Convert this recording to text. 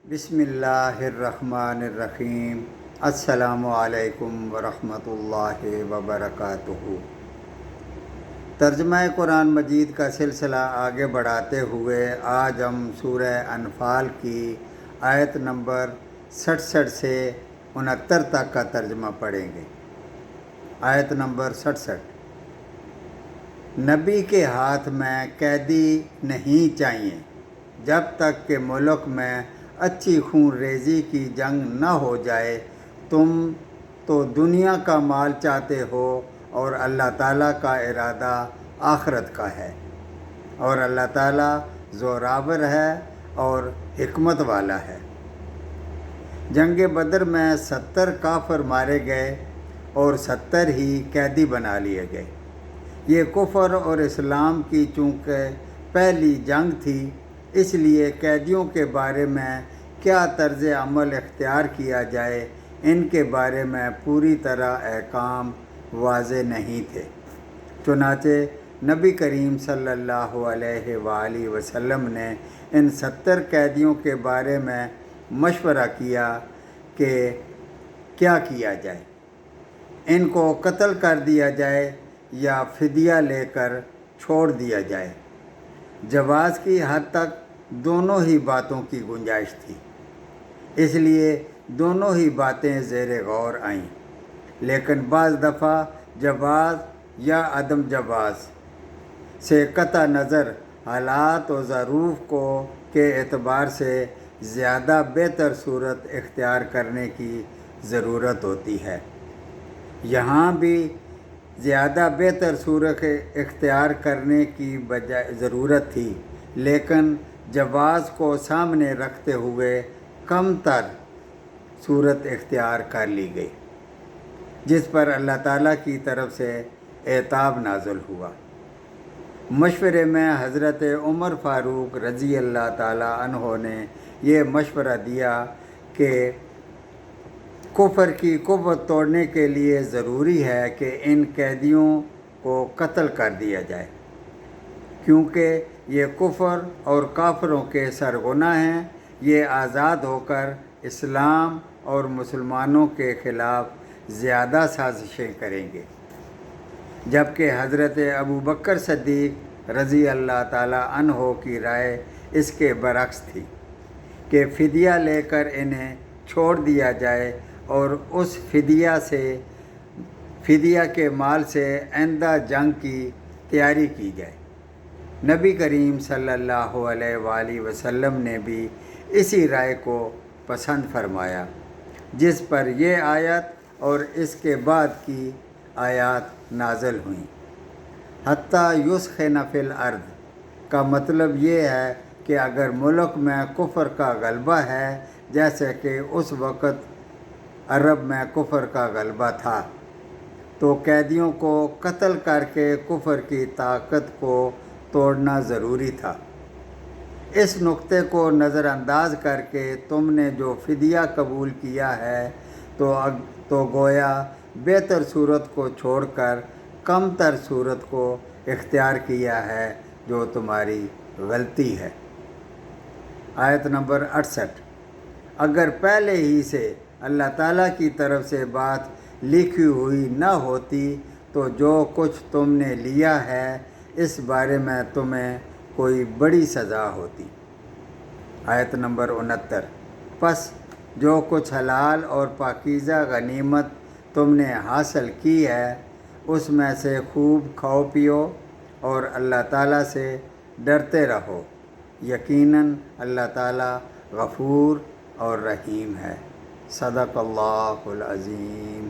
بسم اللہ الرحمن الرحیم۔ السلام علیکم ورحمۃ اللہ وبرکاتہ۔ ترجمہ قرآن مجید کا سلسلہ آگے بڑھاتے ہوئے آج ہم سورہ انفال کی آیت نمبر 67 سے 69 تک کا ترجمہ پڑھیں گے۔ آیت نمبر 67۔ نبی کے ہاتھ میں قیدی نہیں چاہیے جب تک کہ ملک میں اچھی خون ریزی کی جنگ نہ ہو جائے۔ تم تو دنیا کا مال چاہتے ہو اور اللہ تعالیٰ کا ارادہ آخرت کا ہے، اور اللہ تعالیٰ زورآور ہے اور حکمت والا ہے۔ جنگ بدر میں 70 کافر مارے گئے اور 70 ہی قیدی بنا لیے گئے۔ یہ کفر اور اسلام کی چونکہ پہلی جنگ تھی، اس لیے قیدیوں کے بارے میں کیا طرز عمل اختیار کیا جائے ان کے بارے میں پوری طرح احکام واضح نہیں تھے۔ چنانچہ نبی کریم صلی اللہ علیہ وآلہ وسلم نے ان 70 قیدیوں کے بارے میں مشورہ کیا کہ کیا کیا جائے، ان کو قتل کر دیا جائے یا فدیہ لے کر چھوڑ دیا جائے۔ جواز کی حد تک دونوں ہی باتوں کی گنجائش تھی، اس لیے دونوں ہی باتیں زیر غور آئیں، لیکن بعض دفعہ جواز یا عدم جواز سے قطع نظر حالات و ظروف کے اعتبار سے زیادہ بہتر صورت اختیار کرنے کی ضرورت ہوتی ہے۔ یہاں بھی زیادہ بہتر صورت اختیار کرنے کی ضرورت تھی، لیکن جواز کو سامنے رکھتے ہوئے کم تر صورت اختیار کر لی گئی، جس پر اللہ تعالیٰ کی طرف سے عتاب نازل ہوا۔ مشورے میں حضرت عمر فاروق رضی اللہ تعالیٰ عنہ نے یہ مشورہ دیا کہ کفر کی قوت توڑنے کے لیے ضروری ہے کہ ان قیدیوں کو قتل کر دیا جائے، کیونکہ یہ کفر اور کافروں کے سرغنہ ہیں۔ یہ آزاد ہو کر اسلام اور مسلمانوں کے خلاف زیادہ سازشیں کریں گے، جبکہ حضرت ابوبکر صدیق رضی اللہ تعالیٰ عنہ کی رائے اس کے برعکس تھی کہ فدیہ لے کر انہیں چھوڑ دیا جائے اور اس فدیہ کے مال سے آئندہ جنگ کی تیاری کی جائے۔ نبی کریم صلی اللہ علیہ وآلہ وسلم نے بھی اسی رائے کو پسند فرمایا، جس پر یہ آیت اور اس کے بعد کی آیات نازل ہوئیں۔ حتیٰ یسخن فی الارض کا مطلب یہ ہے کہ اگر ملک میں کفر کا غلبہ ہے، جیسے کہ اس وقت عرب میں کفر کا غلبہ تھا، تو قیدیوں کو قتل کر کے کفر کی طاقت کو توڑنا ضروری تھا۔ اس نقطے کو نظر انداز کر کے تم نے جو فدیہ قبول کیا ہے تو گویا بہتر صورت کو چھوڑ کر کم تر صورت کو اختیار کیا ہے، جو تمہاری غلطی ہے۔ آیت نمبر 68۔ اگر پہلے ہی سے اللہ تعالیٰ کی طرف سے بات لکھی ہوئی نہ ہوتی تو جو کچھ تم نے لیا ہے اس بارے میں تمہیں کوئی بڑی سزا ہوتی۔ آیت نمبر 69۔ پس جو کچھ حلال اور پاکیزہ غنیمت تم نے حاصل کی ہے اس میں سے خوب کھاؤ پیو اور اللہ تعالیٰ سے ڈرتے رہو، یقیناً اللہ تعالیٰ غفور اور رحیم ہے۔ صدق اللہ العظیم۔